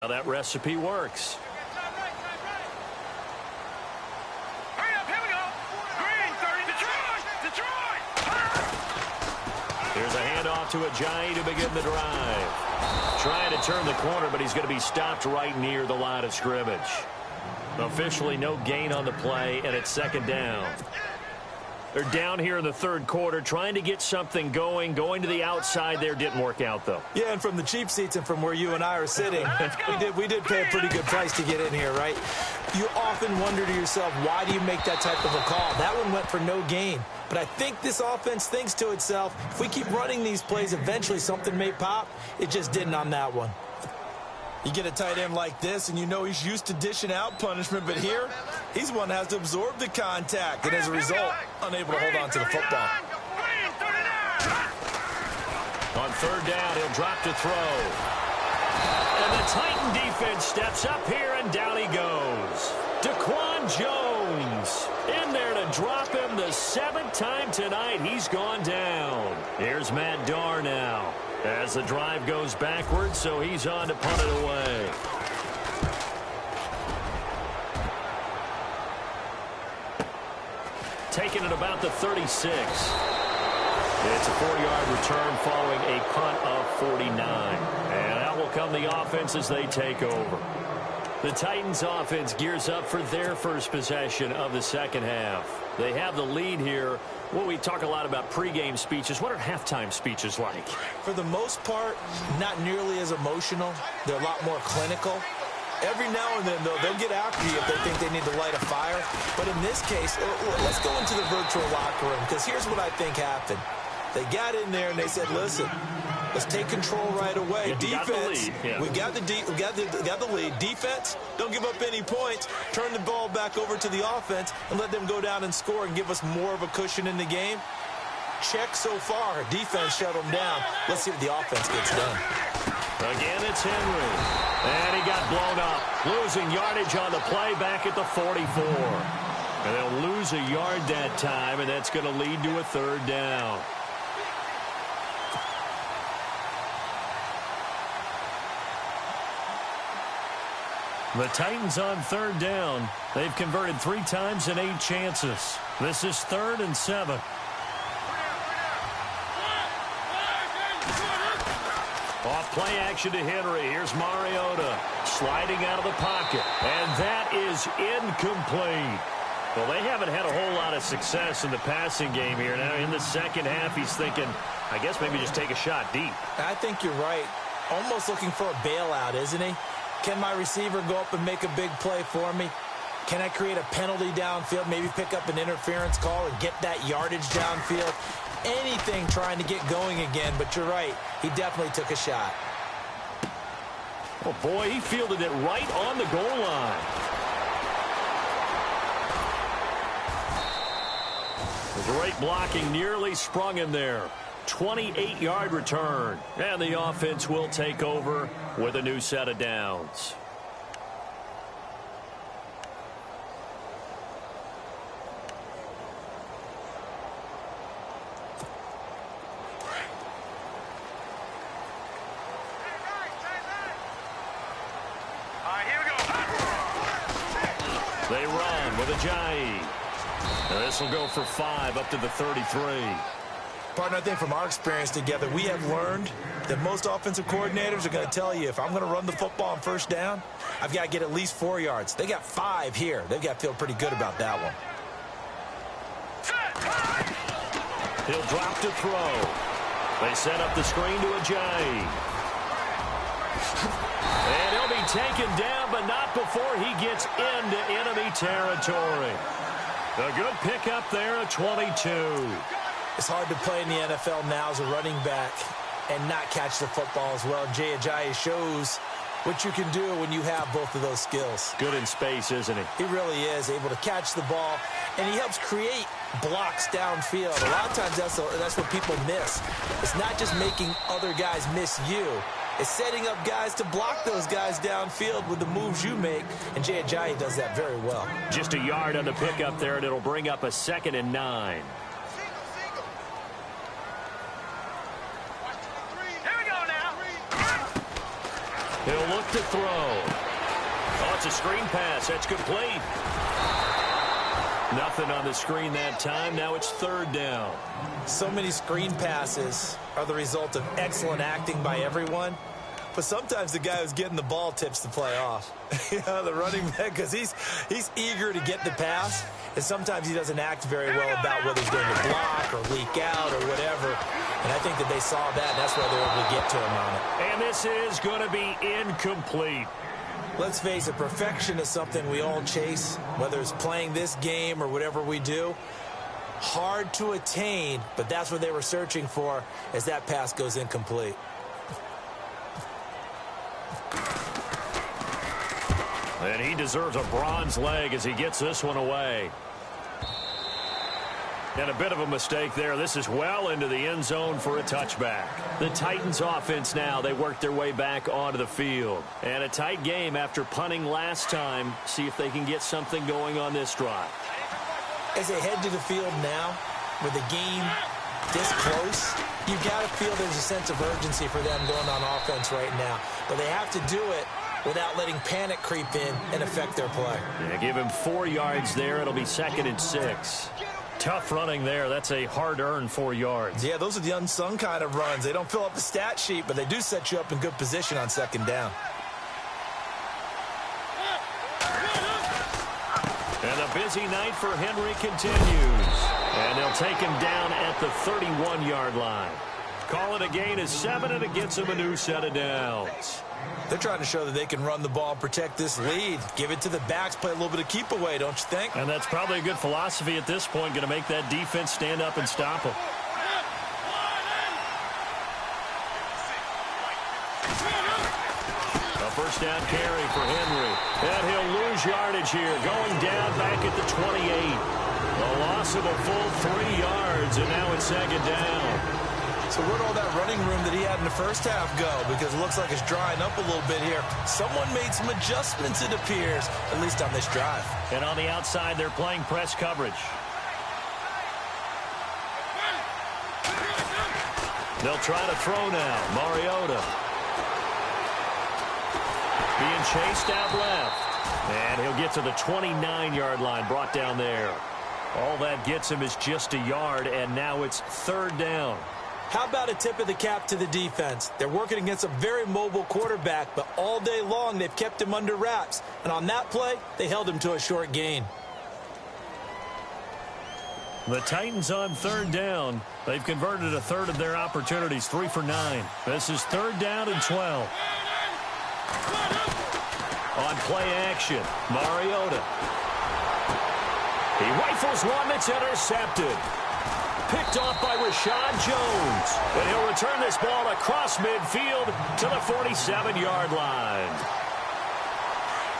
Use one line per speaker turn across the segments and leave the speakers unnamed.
How that recipe works.
Hurry up, here we go. Green, 30, Detroit!
Here's a handoff to Ajayi to begin the drive. Trying to turn the corner, but he's going to be stopped right near the line of scrimmage. Officially no gain on the play, and it's second down. They're down here in the third quarter, trying to get something going. Going to the outside there didn't work out, though.
Yeah, and from the cheap seats and from where you and I are sitting, we did pay a pretty good price to get in here, right? You often wonder to yourself, why do you make that type of a call? That one went for no gain. But I think this offense thinks to itself, if we keep running these plays, eventually something may pop. It just didn't on that one. You get a tight end like this, and you know he's used to dishing out punishment, but here, he's the one that has to absorb the contact, and as a result, unable to hold on to the football.
On third down, he'll drop to throw. And the Titan defense steps up here, and down he goes. Daquan Jones in there to drop him the seventh time tonight. He's gone down. Here's Matt Darr now. As the drive goes backwards, so he's on to punt it away. Taking it about the 36. It's a 4-yard return following a punt of 49. And out will come the offense as they take over. The Titans offense gears up for their first possession of the second half. They have the lead here. Well, we talk a lot about pregame speeches. What are halftime speeches like?
For the most part, not nearly as emotional. They're a lot more clinical. Every now and then, though, they'll get after you if they think they need to light a fire. But in this case, let's go into the virtual locker room, because here's what I think happened. They got in there and they said, listen, let's take control right away. Defense, we got the lead. Defense, don't give up any points. Turn the ball back over to the offense and let them go down and score and give us more of a cushion in the game. Check so far. Defense shut them down. Let's see what the offense gets done.
Again, it's Henry. And he got blown up. Losing yardage on the play back at the 44. And they'll lose a yard that time, and that's going to lead to a third down. The Titans on third down. They've converted 3 times in 8 chances. This is 3rd and 7. Off play action to Henry. Here's Mariota sliding out of the pocket. And that is incomplete. Well, they haven't had a whole lot of success in the passing game here. Now in the second half, he's thinking, I guess maybe just take a shot deep.
I think you're right. Almost looking for a bailout, isn't he? Can my receiver go up and make a big play for me? Can I create a penalty downfield, maybe pick up an interference call and get that yardage downfield? Anything trying to get going again, but you're right. He definitely took a shot.
Oh, boy, he fielded it right on the goal line. Great blocking, nearly sprung him there. 28-yard return. And the offense will take over with a new set of downs.
All right, here we go.
They run with Ajayi. This will go for 5 up to the 33.
Partner, I think from our experience together, we have learned that most offensive coordinators are going to tell you, if I'm going to run the football on first down, I've got to get at least 4 yards. They got 5 here. They've got to feel pretty good about that one.
He'll drop to throw. They set up the screen to Ajayi. And he'll be taken down, but not before he gets into enemy territory. A good pickup there at 22.
It's hard to play in the NFL now as a running back and not catch the football as well. Jay Ajayi shows what you can do when you have both of those skills.
Good in space, isn't he?
He really is able to catch the ball, and he helps create blocks downfield. A lot of times that's what people miss. It's not just making other guys miss you. It's setting up guys to block those guys downfield with the moves you make, and Jay Ajayi does that very well.
Just a yard on the pickup there, and it'll bring up a 2nd and 9. He'll look to throw. Oh, it's a screen pass. That's complete. Nothing on the screen that time. Now it's third down.
So many screen passes are the result of excellent acting by everyone. But sometimes the guy who's getting the ball tips the play off. The running back, because he's eager to get the pass, and sometimes he doesn't act very well about whether he's going to block or leak out or whatever. And I think that they saw that, and that's why they were able to get to him on it.
And this is going to be incomplete.
Let's face it, perfection is something we all chase, whether it's playing this game or whatever we do. Hard to attain, but that's what they were searching for as that pass goes incomplete.
And he deserves a bronze leg as he gets this one away. And a bit of a mistake there. This is well into the end zone for a touchback. The Titans offense now, they work their way back onto the field. And a tight game after punting last time. See if they can get something going on this drive.
As they head to the field now, with the game this close, you've got to feel there's a sense of urgency for them going on offense right now. But they have to do it without letting panic creep in and affect their play.
Yeah, give him 4 yards there. It'll be 2nd and 6. Tough running there. That's a hard-earned 4 yards.
Yeah, those are the unsung kind of runs. They don't fill up the stat sheet, but they do set you up in good position on 2nd down.
And a busy night for Henry continues. And they'll take him down at the 31-yard line. Call it a gain of 7, and it gets him a new set of downs.
They're trying to show that they can run the ball and protect this lead. Give it to the backs, play a little bit of keep away, don't you think?
And that's probably a good philosophy at this point, going to make that defense stand up and stop them. A first down carry for Henry. And he'll lose yardage here, going down back at the 28. A loss of a full 3 yards, and now it's 2nd down.
So where'd all that running room that he had in the first half go? Because it looks like it's drying up a little bit here. Someone made some adjustments, it appears, at least on this drive.
And on the outside, they're playing press coverage. They'll try to throw now. Mariota being chased out left. And he'll get to the 29-yard line, brought down there. All that gets him is just a yard, and now it's 3rd down.
How about a tip of the cap to the defense? They're working against a very mobile quarterback, but all day long they've kept him under wraps. And on that play, they held him to a short gain.
The Titans on 3rd down. They've converted a third of their opportunities, 3 for 9. This is 3rd down and 12. On play action, Mariota. He rifles one that's intercepted. Picked off by Rashad Jones. And he'll return this ball across midfield to the 47-yard line.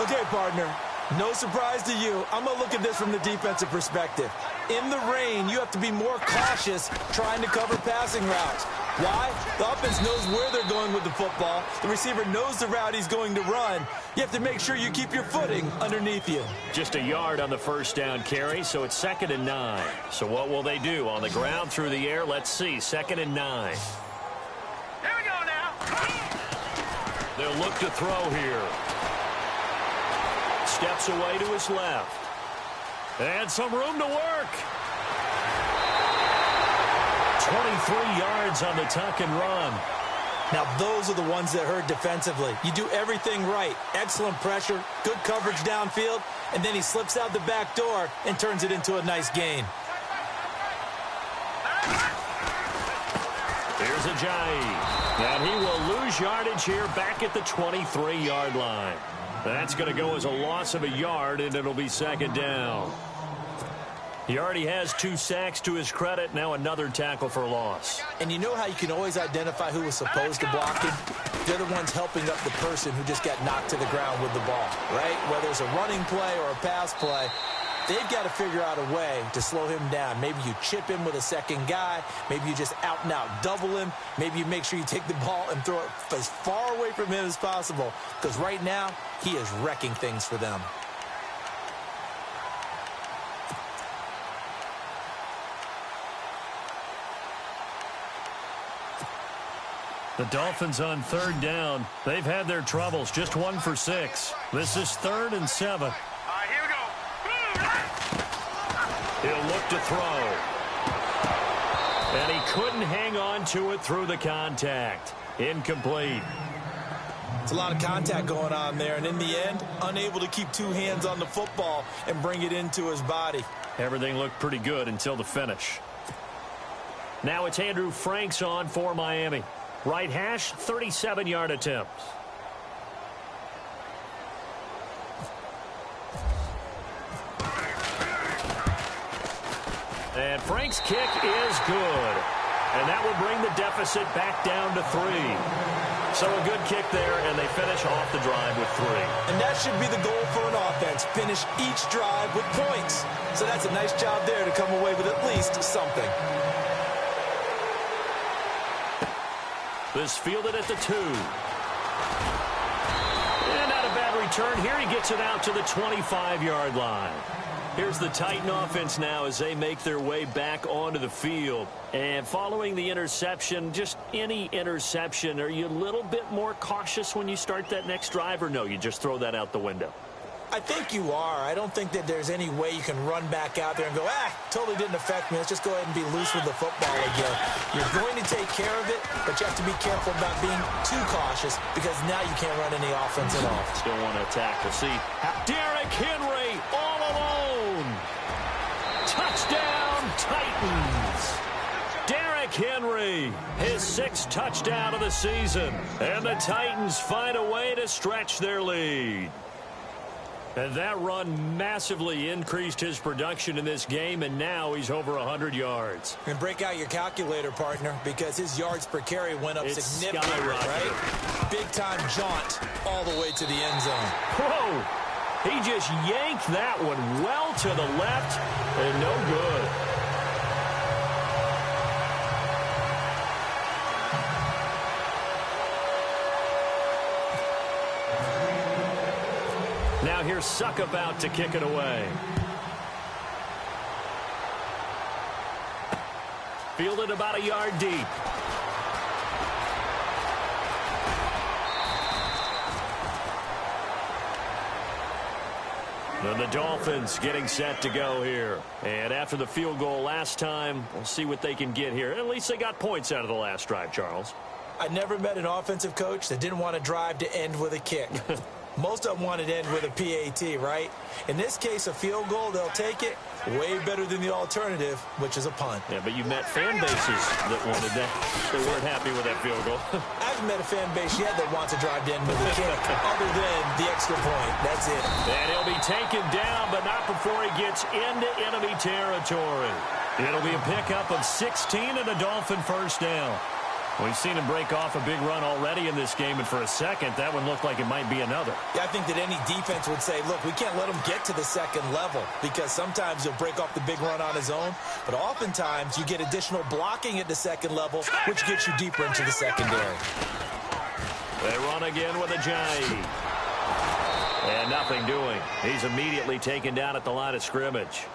Okay, partner, no surprise to you. I'm going to look at this from the defensive perspective. In the rain, you have to be more cautious trying to cover passing routes. Why? The offense knows where they're going with the football. The receiver knows the route he's going to run. You have to make sure you keep your footing underneath you.
Just a yard on the first down carry, so it's 2nd and 9. So what will they do? On the ground, through the air? Let's see. 2nd and 9.
Here we go now.
They'll look to throw here. Steps away to his left. And some room to work. 23 yards on the tuck and run.
Now, those are the ones that hurt defensively. You do everything right. Excellent pressure, good coverage downfield, and then he slips out the back door and turns it into a nice gain.
Here's Ajayi. And he will lose yardage here back at the 23-yard line. That's going to go as a loss of a yard, and it'll be 2nd down. He already has 2 sacks to his credit. Now another tackle for loss.
And you know how you can always identify who was supposed to block him? They're the ones helping up the person who just got knocked to the ground with the ball, right? Whether it's a running play or a pass play, they've got to figure out a way to slow him down. Maybe you chip him with a second guy. Maybe you just out and out double him. Maybe you make sure you take the ball and throw it as far away from him as possible. Because right now, he is wrecking things for them.
The Dolphins on third down. They've had their troubles, just 1 for 6. This is 3rd and 7.
All right, here we go.
He'll look to throw. And he couldn't hang on to it through the contact. Incomplete.
It's a lot of contact going on there, and in the end, unable to keep 2 hands on the football and bring it into his body.
Everything looked pretty good until the finish. Now it's Andrew Franks on for Miami. Right hash, 37-yard attempt. And Frank's kick is good. And that will bring the deficit back down to 3. So a good kick there, and they finish off the drive with 3.
And that should be the goal for an offense. Finish each drive with points. So that's a nice job there to come away with at least something.
This fielded at the 2. And not a bad return here. He gets it out to the 25-yard line. Here's the Titan offense now as they make their way back onto the field. And following the interception, just any interception, are you a little bit more cautious when you start that next drive, or no, you just throw that out the window?
I think you are. I don't think that there's any way you can run back out there and go, totally didn't affect me. Let's just go ahead and be loose with the football again. You're going to take care of it, but you have to be careful about being too cautious because now you can't run any offense at all.
Still want to attack. We'll see. Derrick Henry all alone. Touchdown, Titans. Derrick Henry, his 6th touchdown of the season. And the Titans find a way to stretch their lead. And that run massively increased his production in this game, and now he's over 100 yards.
And break out your calculator, partner, because his yards per carry went up significantly, right? Big-time jaunt all the way to the end zone.
Whoa! He just yanked that one well to the left, and no good. Now here's Suck about to kick it away. Fielded about a yard deep. And the Dolphins getting set to go here. And after the field goal last time, we'll see what they can get here. At least they got points out of the last drive, Charles.
I never met an offensive coach that didn't want a drive to end with a kick. Most of them wanted to end with a PAT, right? In this case, a field goal, they'll take it. Way better than the alternative, which is a punt.
Yeah, but you met fan bases that wanted that. They weren't happy with that field goal.
I haven't met a fan base yet that wants to drive to end with a kick, other than the extra point. That's it.
And he'll be taken down, but not before he gets into enemy territory. It'll be a pickup of 16 and a Dolphin first down. We've seen him break off a big run already in this game, and for a second, that one looked like it might be another.
Yeah, I think that any defense would say, look, we can't let him get to the second level because sometimes he'll break off the big run on his own, but oftentimes you get additional blocking at the second level, which gets you deeper into the secondary.
They run again with a Ajayi. And nothing doing. He's immediately taken down at the line of scrimmage.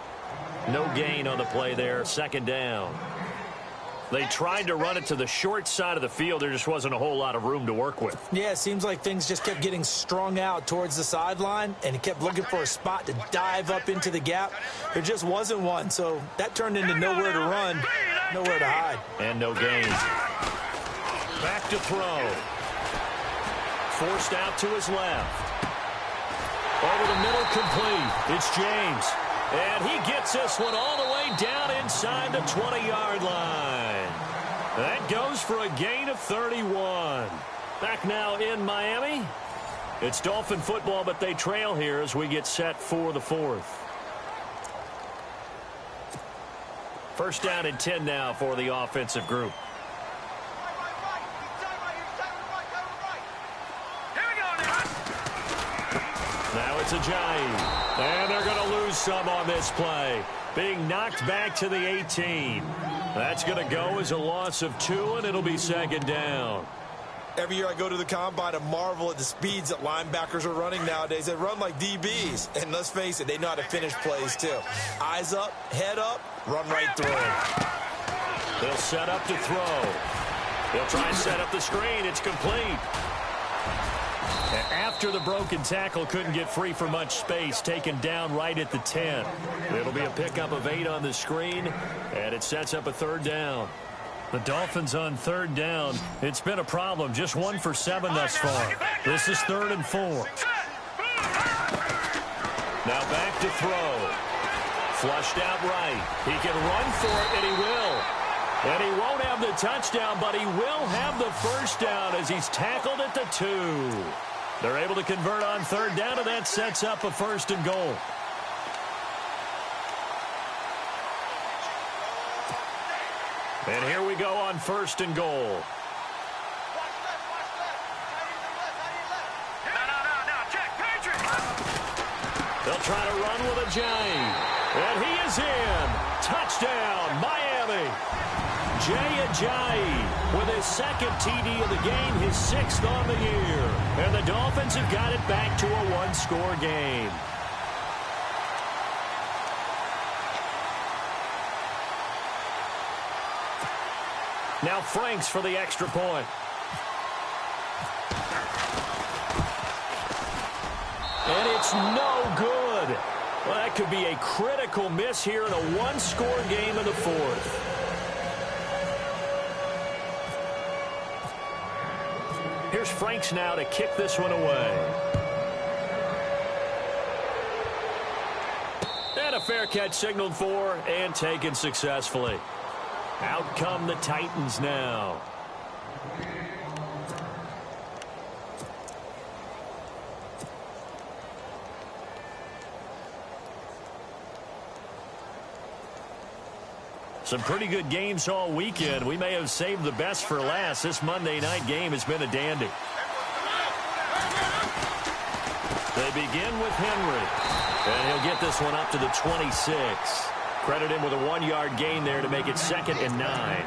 No gain on the play there, second down. They tried to run it to the short side of the field. There just wasn't a whole lot of room to work with.
Yeah, it seems like things just kept getting strung out towards the sideline, and he kept looking for a spot to dive up into the gap. There just wasn't one, so that turned into nowhere to run, nowhere to hide.
And no gain. Back to throw. Forced out to his left. Over the middle, complete. It's James. And he gets this one all the way down inside the 20-yard line. That goes for a gain of 31. Back now in Miami. It's Dolphin football, but they trail here as we get set for the 4th. First down and 10 now for the offensive group. Now it's Ajayi. And they're going to lose some on this play. Being knocked back to the 18. That's going to go as a loss of 2, and it'll be second down.
Every year I go to the combine and marvel at the speeds that linebackers are running nowadays. They run like DBs. And let's face it, they know how to finish plays too. Eyes up, head up, run right through it.
They'll set up to throw. They'll try and set up the screen. It's complete. After the broken tackle, couldn't get free for much space, taken down right at the 10. It'll be a pickup of 8 on the screen, and it sets up a third down. The Dolphins on third down. It's been a problem. Just 1 for 7 thus far. This is 3rd and 4. Now back to throw. Flushed out right. He can run for it, and he will. And he won't have the touchdown, but he will have the first down as he's tackled at the 2. They're able to convert on third down, and that sets up a 1st and goal. And here we go on 1st and goal. They'll try to run with a giant. And he is in. Touchdown, Miami. Jay Ajayi with his 2nd TD of the game, his 6th on the year. And the Dolphins have got it back to a 1-score game. Now Franks for the extra point. And it's no good. Well, that could be a critical miss here in a 1-score game in the 4th. Here's Franks now to kick this one away. And a fair catch signaled for and taken successfully. Out come the Titans now. Some pretty good games all weekend. We may have saved the best for last. This Monday night game has been a dandy. They begin with Henry. And he'll get this one up to the 26. Credit him with a 1-yard gain there to make it 2nd and 9.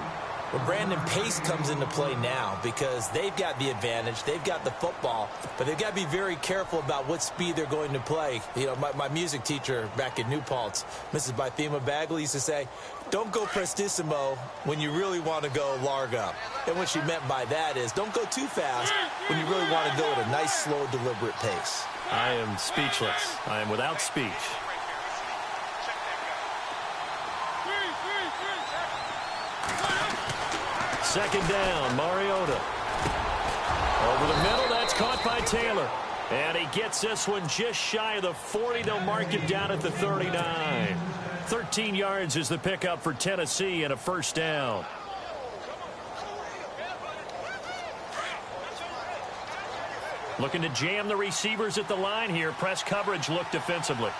Well, Brandon, pace comes into play now because they've got the advantage. They've got the football, but they've got to be very careful about what speed they're going to play. You know, my music teacher back in New Paltz, Mrs. Bythema Bagley, used to say, don't go prestissimo when you really want to go largo. And what she meant by that is don't go too fast when you really want to go at a nice, slow, deliberate pace.
I am speechless. I am without speech. Second down, Mariota. Over the middle, that's caught by Taylor. And he gets this one just shy of the 40. They'll mark him down at the 39. 13 yards is the pickup for Tennessee and a 1st down. Looking to jam the receivers at the line here. Press coverage look defensively.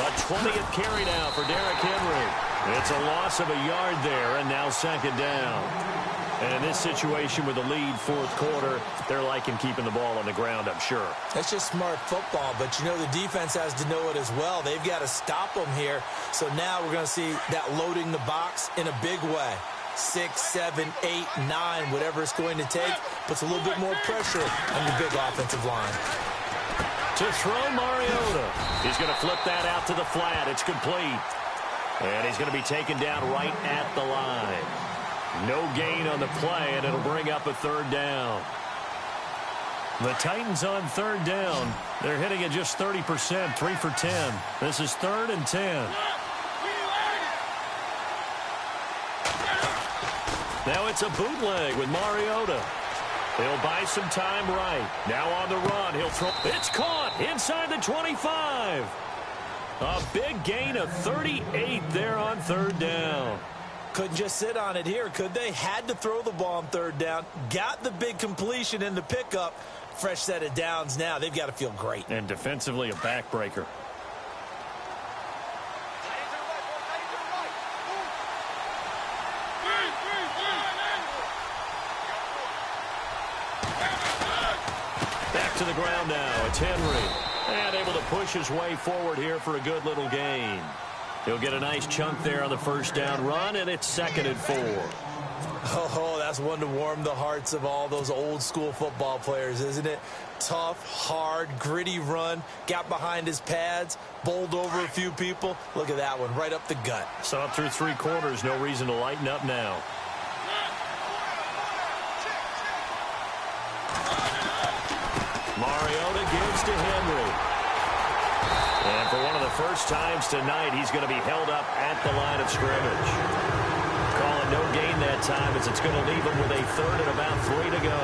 A 20th carry now for Derrick Henry. It's a loss of a yard there, and now 2nd down. And in this situation with the lead 4th quarter, they're liking keeping the ball on the ground, I'm sure. That's just smart football, but you know the defense has to know it as well. They've got to stop them here. So now we're going to see that loading the box in a big way. 6, 7, 8, 9, whatever it's going to take, puts a little bit more pressure on your big offensive line. To throw Mariota. He's going to flip that out to the flat. It's complete. And he's going to be taken down right at the line. No gain on the play, and it'll bring up a 3rd down. The Titans on 3rd down. They're hitting at just 30%, 3 for 10. This is 3rd and 10. Now it's a bootleg with Mariota. He'll buy some time right. Now on the run, he'll throw. It's caught inside the 25. A big gain of 38 there on 3rd down. Couldn't just sit on it here, could they? Had to throw the ball on 3rd down. Got the big completion in the pickup. Fresh set of downs now. They've got to feel great. And defensively, a backbreaker. Back to the ground now. It's Henry. And able to push his way forward here for a good little gain. He'll get a nice chunk there on the 1st down run, and it's 2nd and 4. Oh,
that's one to warm the hearts of all those old school football players, isn't it? Tough, hard, gritty run, got behind his pads, bowled over a few people. Look at that one, right up the gut.
So up through 3 quarters, no reason to lighten up now. Mariota gives to Henry. And for one of the first times tonight, he's going to be held up at the line of scrimmage. Call it no gain that time as it's going to leave him with a 3rd and about 3 to go.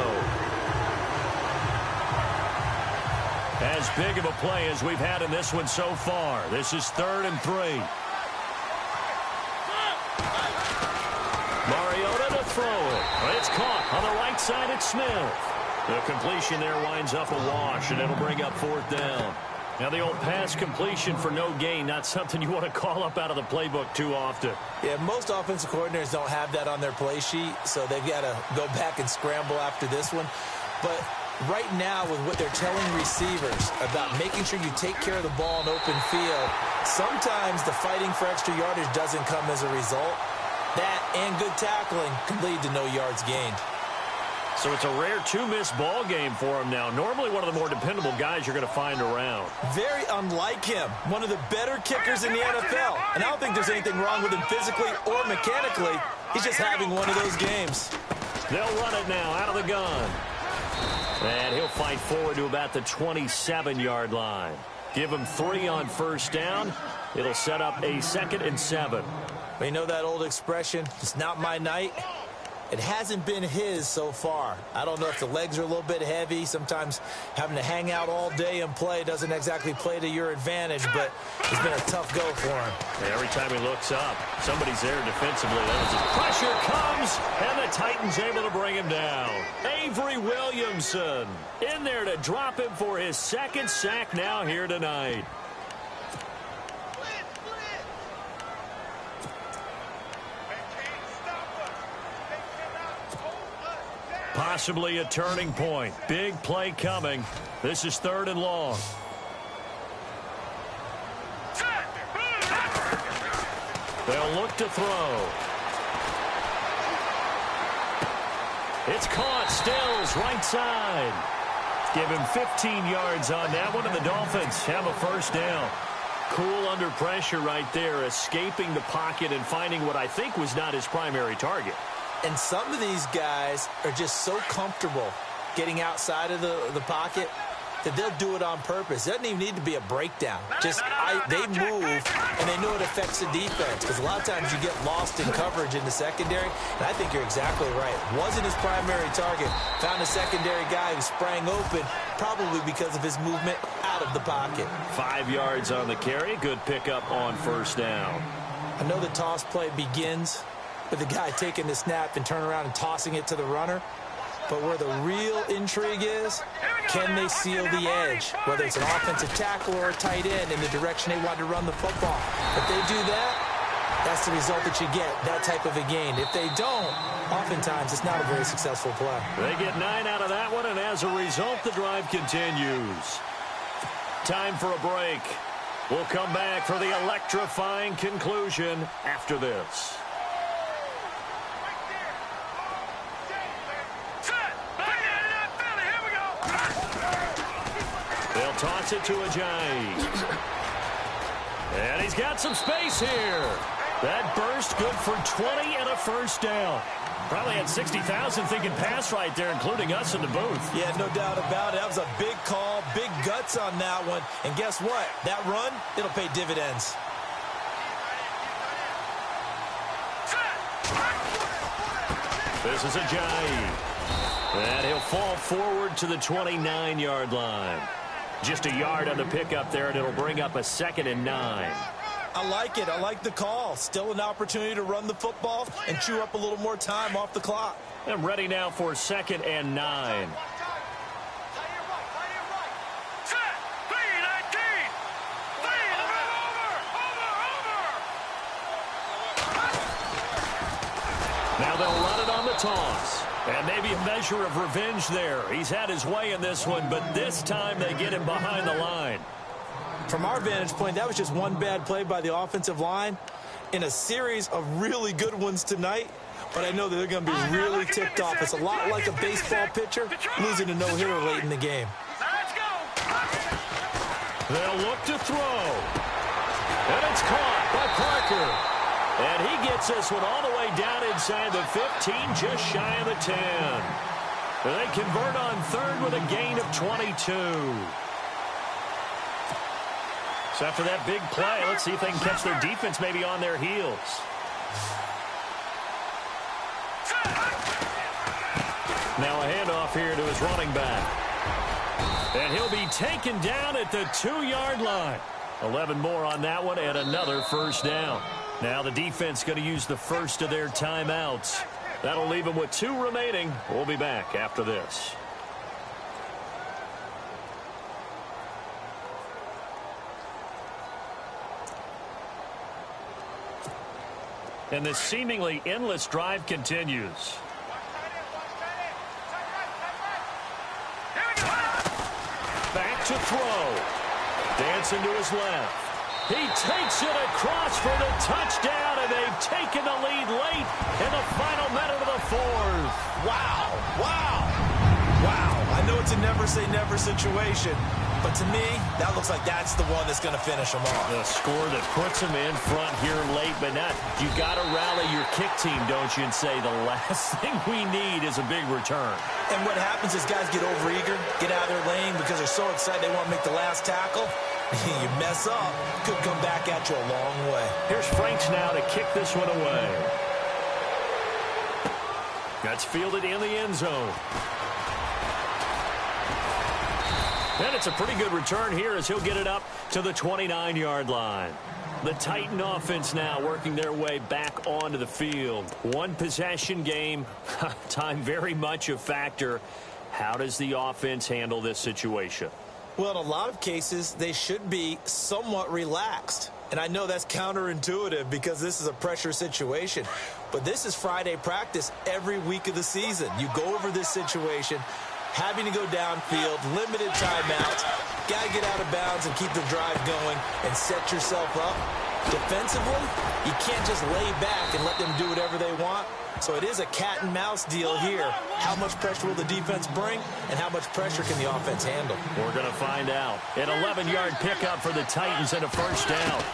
As big of a play as we've had in this one so far. This is 3rd and 3. Mariota to throw it. It's caught on the right side at Smith. The completion there winds up a wash, and it'll bring up 4th down. Now, the old pass completion for no gain, not something you want to call up out of the playbook too often.
Yeah, most offensive coordinators don't have that on their play sheet, so they've got to go back and scramble after this one. But right now, with what they're telling receivers about making sure you take care of the ball in open field, sometimes the fighting for extra yardage doesn't come as a result. That and good tackling can lead to no yards gained.
So it's a rare 2-miss ball game for him now. Normally one of the more dependable guys you're going to find around.
Very unlike him. One of the better kickers in the NFL. And I don't think there's anything wrong with him physically or mechanically. He's just having one of those games.
They'll run it now out of the gun. And he'll fight forward to about the 27-yard line. Give him 3 on 1st down. It'll set up a 2nd and 7.
But you know that old expression, it's not my night? It hasn't been his so far. I don't know if the legs are a little bit heavy. Sometimes having to hang out all day and play doesn't exactly play to your advantage, but it's been a tough go for him.
And every time he looks up, somebody's there defensively. Pressure comes, and the Titans able to bring him down. Avery Williamson in there to drop him for his 2nd sack now here tonight. Possibly a turning point. Big play coming. This is 3rd and long. They'll look to throw. It's caught. Stills right side. Give him 15 yards on that one, and the Dolphins have a 1st down. Cool under pressure right there, escaping the pocket and finding what I think was not his primary target.
And some of these guys are just so comfortable getting outside of the pocket that they'll do it on purpose. It doesn't even need to be a breakdown. Just they move, and they know it affects the defense. Because a lot of times you get lost in coverage in the secondary. And I think you're exactly right. Wasn't his primary target. Found a secondary guy who sprang open, probably because of his movement out of the pocket.
5 yards on the carry. Good pickup on 1st down.
I know the toss play begins with the guy taking the snap and turning around and tossing it to the runner. But where the real intrigue is, can they seal the edge? Whether it's an offensive tackle or a tight end in the direction they want to run the football. If they do that, that's the result that you get, that type of a gain. If they don't, oftentimes it's not a very successful play.
They get 9 out of that one, and as a result, the drive continues. Time for a break. We'll come back for the electrifying conclusion after this. They'll toss it to Ajayi. And he's got some space here. That burst good for 20 and a 1st down. Probably had 60,000 thinking pass right there, including us in the booth.
Yeah, no doubt about it. That was a big call, big guts on that one. And guess what? That run, it'll pay dividends.
This is Ajayi. And he'll fall forward to the 29-yard line. Just a yard on the pickup there, and it'll bring up a 2nd and 9.
I like it. I like the call. Still an opportunity to run the football and chew up a little more time off the clock.
And ready now for 2nd and 9. Now they'll run it on the toss. And maybe a measure of revenge there. He's had his way in this one, but this time they get him behind the line.
From our vantage point, that was just one bad play by the offensive line in a series of really good ones tonight. but I know that they're going to be really ticked off. It's a lot like a baseball pitcher losing a no-hitter late in the game.
Let's go.
They'll look to throw. And it's caught by Parker. And he gets this one all the way down inside the 15, just shy of the 10. They convert on third with a gain of 22. So after that big play, let's see if they can catch their defense maybe on their heels. Now a handoff here to his running back. And he'll be taken down at the 2-yard line. 11 more on that one and another first down. Now the defense going to use the first of their timeouts. That'll leave them with 2 remaining. We'll be back after this. And this seemingly endless drive continues. Back to throw. Dancing to his left. He takes it across for the touchdown, and they've taken the lead late in the final minute of the 4th.
Wow, wow, wow. I know it's a never-say-never situation, but to me, that looks like that's the one that's going to finish them off.
The score that puts them in front here late, but not. You got to rally your kick team, don't you, and say the last thing we need is a big return.
And what happens is guys get overeager, get out of their lane because they're so excited they want to make the last tackle. You mess up, could come back at you a long way.
Here's Franks now to kick this one away. That's fielded in the end zone. And it's a pretty good return here as he'll get it up to the 29-yard line. The Titan offense now working their way back onto the field. One possession game, time very much a factor. How does the offense handle this situation?
Well, in a lot of cases, they should be somewhat relaxed. And I know that's counterintuitive because this is a pressure situation. But this is Friday practice every week of the season. You go over this situation, having to go downfield, limited timeouts, got to get out of bounds and keep the drive going and set yourself up. Defensively, you can't just lay back and let them do whatever they want. So it is a cat-and-mouse deal here. How much pressure will the defense bring, and how much pressure can the offense handle?
We're going to find out. An 11-yard pickup for the Titans and a first down.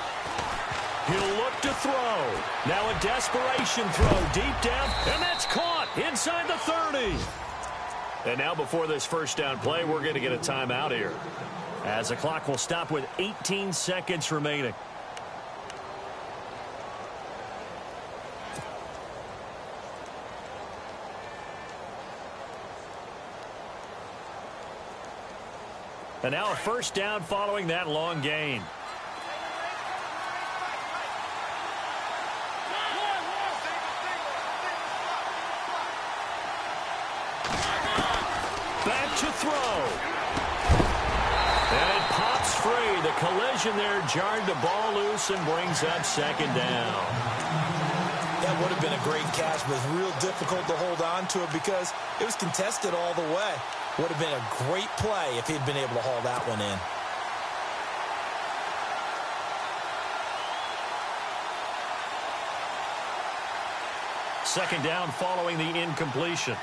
He'll look to throw. Now a desperation throw deep down, and that's caught inside the 30. And now before this first down play, we're going to get a timeout here, as the clock will stop with 18 seconds remaining. And now a first down following that long gain. Back to throw. And it pops free. The collision there jarred the ball loose and brings up second down.
That would have been a great catch, but it's real difficult to hold on to it because it was contested all the way. Would have been a great play if he'd been able to haul that one in.
Second down following the incompletion.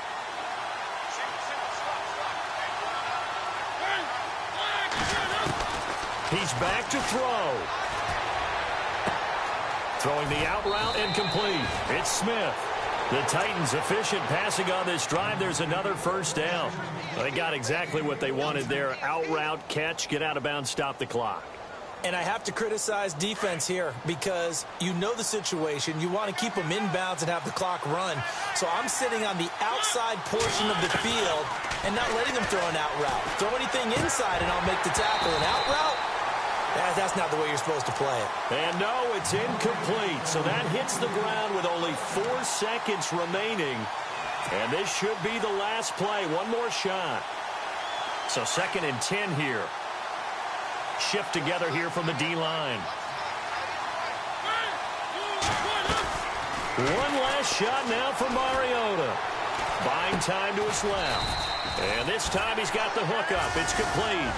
He's back to throw. Throwing the out route incomplete. It's Smith. The Titans efficient passing on this drive. There's another first down. They got exactly what they wanted there. Out route, catch, get out of bounds, stop the clock.
And I have to criticize defense here because you know the situation. You want to keep them inbounds and have the clock run. So I'm sitting on the outside portion of the field and not letting them throw an out route. Throw anything inside and I'll make the tackle. An out route? That's not the way you're supposed to play it.
And no, it's incomplete. So that hits the ground with only 4 seconds remaining. And this should be the last play. One more shot. So 2nd and 10 here. Shift together here from the D-line. One last shot now for Mariota. Buying time to his left. And this time he's got the hook up. It's complete.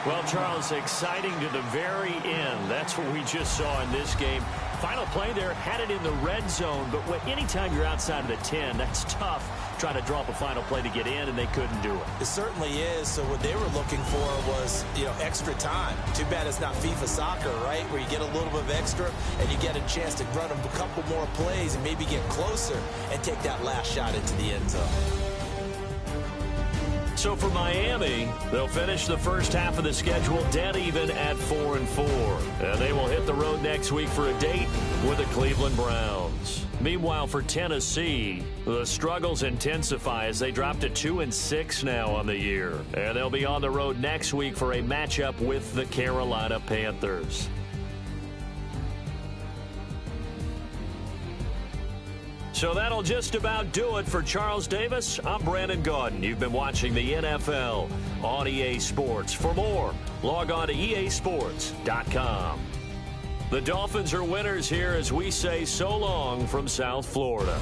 Well, Charles, exciting to the very end. That's what we just saw in this game. Final play there, had it in the red zone, but anytime you're outside of the 10, that's tough trying to draw up a final play to get in, and they couldn't do it.
It certainly is. So what they were looking for was, extra time. Too bad it's not FIFA soccer, right, where you get a little bit of extra and you get a chance to run a couple more plays and maybe get closer and take that last shot into the end zone.
So for Miami, they'll finish the first half of the schedule dead even at 4-4. And they will hit the road next week for a date with the Cleveland Browns. Meanwhile, for Tennessee, the struggles intensify as they drop to 2-6 now on the year. And they'll be on the road next week for a matchup with the Carolina Panthers. So that'll just about do it for Charles Davis. I'm Brandon Gaudin. You've been watching the NFL on EA Sports. For more, log on to easports.com. The Dolphins are winners here as we say so long from South Florida.